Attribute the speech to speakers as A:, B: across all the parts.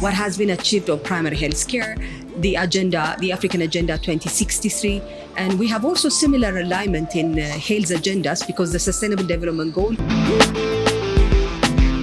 A: what has been achieved on primary health care, the African Agenda 2063, and we have also similar alignment in health agendas because the Sustainable Development Goal.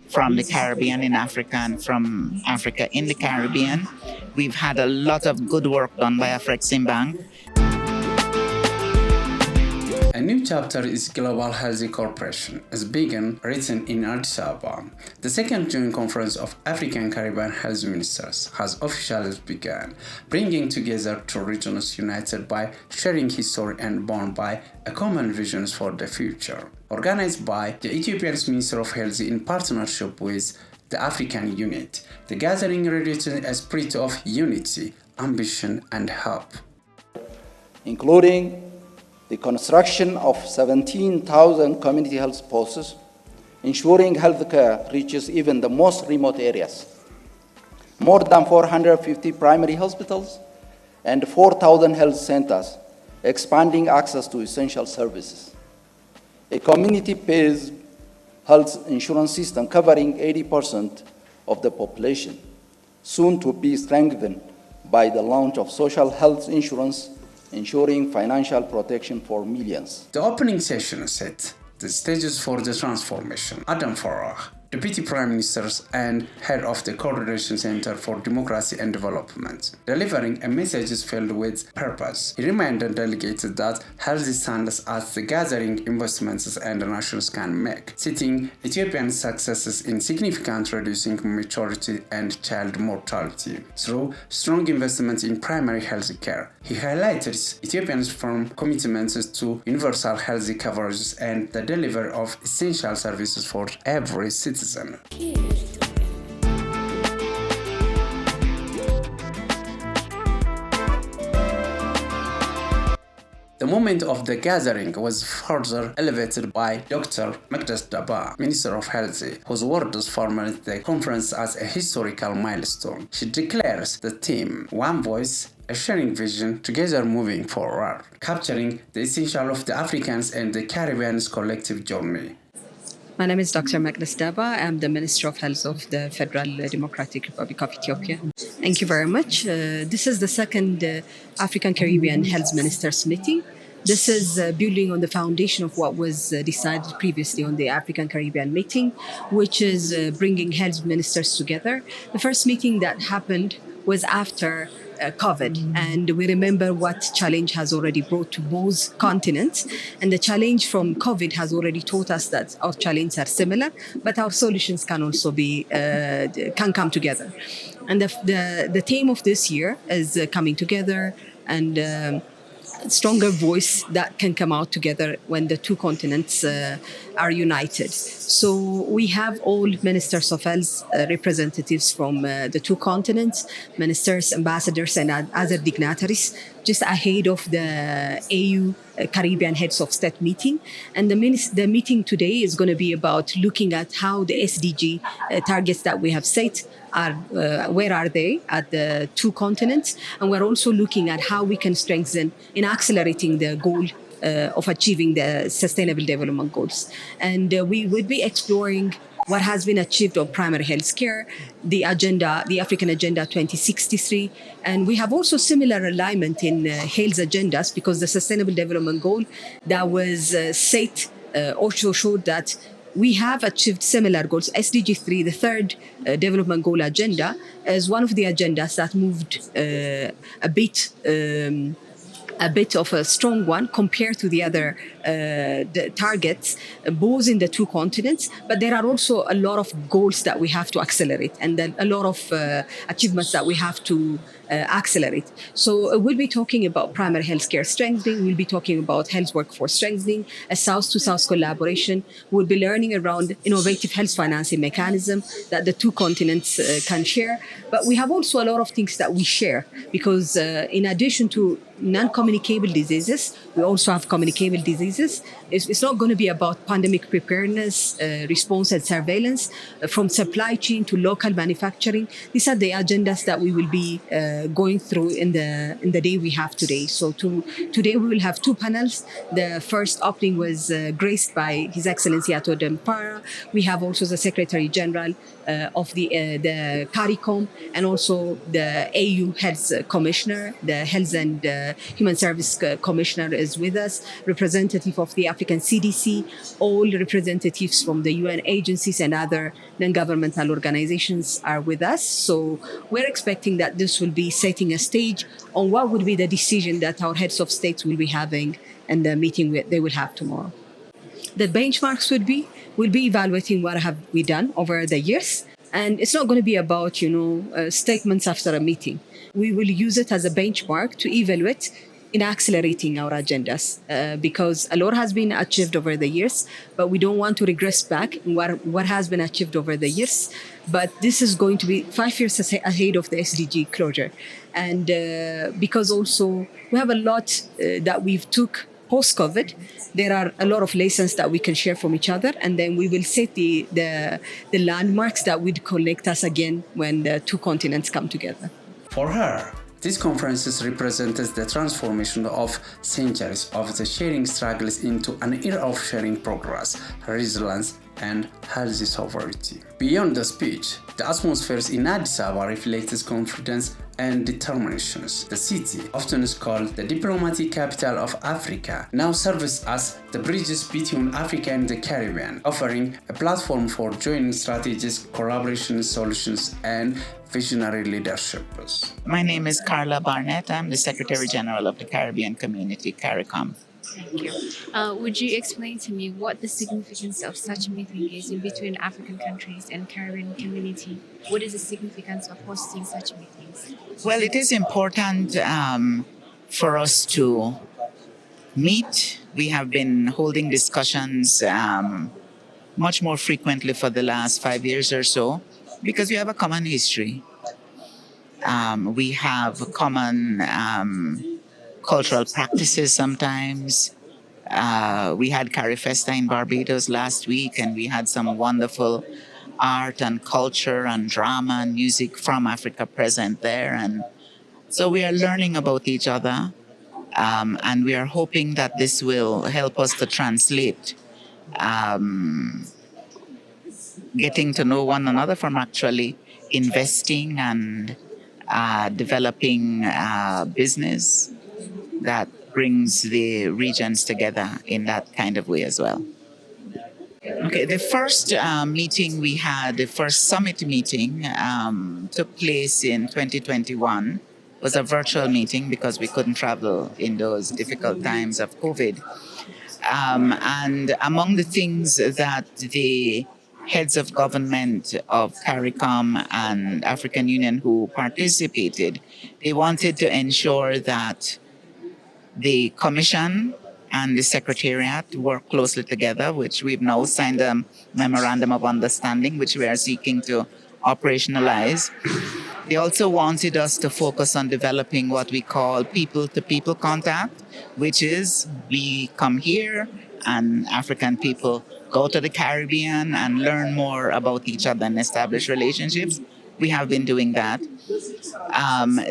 B: From the Caribbean in Africa and from Africa in the Caribbean, we've had a lot of good work done by Afreximbank.
C: A new chapter is Global Healthy Corporation, is begun written in Addis Ababa. The second joint conference of African Caribbean health ministers has officially begun, bringing together two regions united by sharing history and bound by a common vision for the future. Organized by the Ethiopian Minister of Health in partnership with the African Unit, the gathering radiated a spirit of unity, ambition, and hope,
D: including the construction of 17,000 community health posts, ensuring healthcare reaches even the most remote areas, more than 450 primary hospitals, and 4,000 health centers, expanding access to essential services. A community-based health insurance system covering 80% of the population, soon to be strengthened by the launch of social health insurance, ensuring financial protection for millions.
C: The opening session set the stages for the transformation. Adam Farah, Deputy Prime Minister and Head of the Coordination Center for Democracy and Development, delivering a message filled with purpose. He reminded delegates that health stands as the gathering investments and nations can make, citing Ethiopia's successes in significantly reducing maturity and child mortality through strong investment in primary health care. He highlighted Ethiopia's firm commitments to universal health coverage and the delivery of essential services for every citizen. The moment of the gathering was further elevated by Dr. Magdas Daba, Minister of Health, whose words formed the conference as a historical milestone. She declares the theme, One Voice, a sharing vision, together moving forward, capturing the essential of the Africans and the Caribbean's collective journey.
A: My name is Dr. Magdas Daba. I'm the Minister of Health of the Federal Democratic Republic of Ethiopia. Thank you very much. This is the second African Caribbean Health Ministers meeting. This is building on the foundation of what was decided previously on the African Caribbean meeting, which is bringing health ministers together. The first meeting that happened was after COVID, and we remember what challenge has already brought to both continents, and the challenge from COVID has already taught us that our challenges are similar, but our solutions can also be can come together. And the theme of this year is coming together and stronger voice that can come out together when the two continents are united. So we have all ministers of health representatives from the two continents, ministers, ambassadors, and other dignitaries, just ahead of the AU Caribbean Heads of State meeting. And the meeting today is going to be about looking at how the SDG targets that we have set are, where are they at the two continents, and we're also looking at how we can strengthen in accelerating the goal of achieving the Sustainable Development Goals. And we would be exploring what has been achieved on primary health care, the African Agenda 2063, and we have also similar alignment in health agendas because the Sustainable Development Goal that was set also showed that we have achieved similar goals. SDG 3, the third development goal agenda, is one of the agendas that moved a bit of a strong one compared to the other the targets, both in the two continents. But there are also a lot of goals that we have to accelerate, and then a lot of achievements that we have to accelerate. So we'll be talking about primary healthcare strengthening. We'll be talking about health workforce strengthening, a South-to-South collaboration. We'll be learning around innovative health financing mechanism that the two continents can share. But we have also a lot of things that we share because in addition to non-communicable diseases, We also have communicable diseases. It's not going to be about pandemic preparedness, response and surveillance, from supply chain to local manufacturing. These are the agendas that we will be going through in the day we have today. So today we will have two panels. The first opening was graced by His Excellency Ato Dempara. We have also the Secretary General of the CARICOM, and also the AU Health Commissioner, the Health and Human Service Commissioner is with us, representative of the African CDC, all representatives from the UN agencies and other non-governmental organizations are with us. So we're expecting that this will be setting a stage on what would be the decision that our heads of states will be having and the meeting they will have tomorrow. The benchmarks will be evaluating what have we done over the years. And it's not going to be about, statements after a meeting. We will use it as a benchmark to evaluate in accelerating our agendas, because a lot has been achieved over the years, but we don't want to regress back in what has been achieved over the years. But this is going to be 5 years ahead of the SDG closure. And because also we have a lot that we've took post-COVID, there are a lot of lessons that we can share from each other, and then we will set the landmarks that would connect us again when the two continents come together.
C: For her, these conferences represented the transformation of centuries of the sharing struggles into an era of sharing progress, resilience, and healthy sovereignty. Beyond the speech, the atmosphere in Addis Ababa reflects confidence and determination. The city, often called the diplomatic capital of Africa, now serves as the bridges between Africa and the Caribbean, offering a platform for joint strategies, collaboration, solutions, and visionary leadership.
B: My name is Carla Barnett. I'm the Secretary General of the Caribbean Community, CARICOM.
E: Thank you. Would you explain to me what the significance of such a meeting is in between African countries and Caribbean community? What is the significance of hosting such meetings?
B: Well, it is important for us to meet. We have been holding discussions much more frequently for the last 5 years or so because we have a common history. We have common cultural practices sometimes. We had Carifesta in Barbados last week, and we had some wonderful art and culture and drama and music from Africa present there. And so we are learning about each other, and we are hoping that this will help us to translate getting to know one another from actually investing and developing business that brings the regions together in that kind of way as well. Okay, the first meeting we had, the first summit meeting, took place in 2021. It was a virtual meeting because we couldn't travel in those difficult times of COVID. And among the things that the heads of government of CARICOM and African Union who participated, they wanted to ensure that the Commission and the Secretariat work closely together, which we've now signed a memorandum of understanding, which we are seeking to operationalize. They also wanted us to focus on developing what we call people-to-people contact, which is we come here and African people go to the Caribbean and learn more about each other and establish relationships. We have been doing that.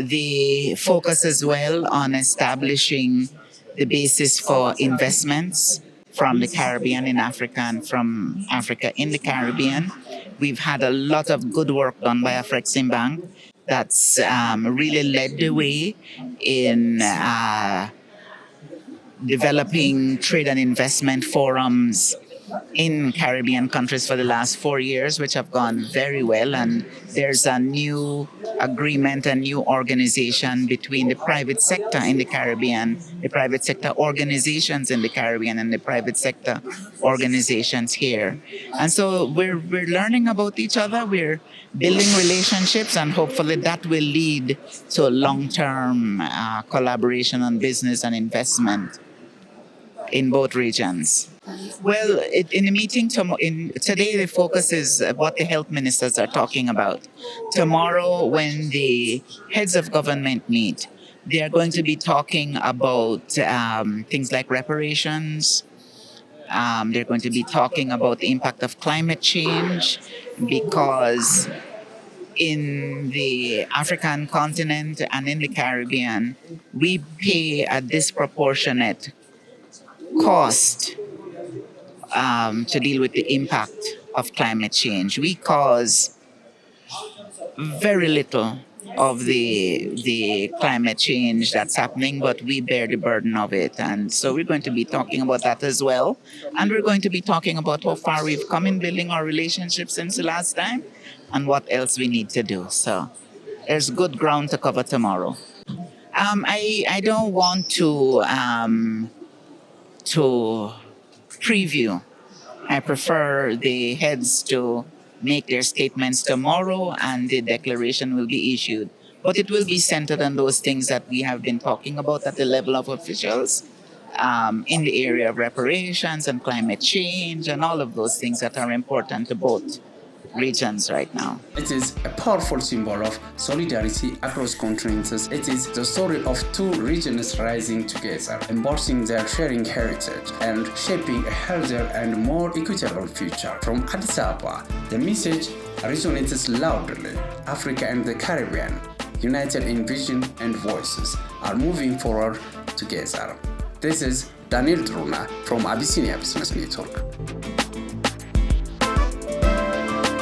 B: They focus as well on establishing the basis for investments from the Caribbean in Africa and from Africa in the Caribbean. We've had a lot of good work done by Afreximbank that's really led the way in developing trade and investment forums in Caribbean countries for the last 4 years, which have gone very well. And there's a new agreement, a new organization between the private sector in the Caribbean, the private sector organizations in the Caribbean, and the private sector organizations here. And so we're learning about each other, we're building relationships, and hopefully that will lead to long-term collaboration on business and investment in both regions. Well, in the meeting today, the focus is what the health ministers are talking about. Tomorrow, when the heads of government meet, They are going to be talking about things like reparations. They're going to be talking about the impact of climate change, because in the African continent and in the Caribbean, we pay a disproportionate cost to deal with the impact of climate change. We cause very little of the climate change that's happening, but we bear the burden of it. And so we're going to be talking about that as well. And we're going to be talking about how far we've come in building our relationships since the last time and what else we need to do. So there's good ground to cover tomorrow. I don't want to preview. I prefer the heads to make their statements tomorrow and the declaration will be issued. But it will be centered on those things that we have been talking about at the level of officials, in the area of reparations and climate change and all of those things that are important to both regions right now.
C: It is a powerful symbol of solidarity across continents. It is the story of two regions rising together, embracing their sharing heritage and shaping a healthier and more equitable future. From Addis Ababa, the message resonates loudly. Africa and the Caribbean, united in vision and voices, are moving forward together. This is Daniel Druna from Abyssinia Business Network.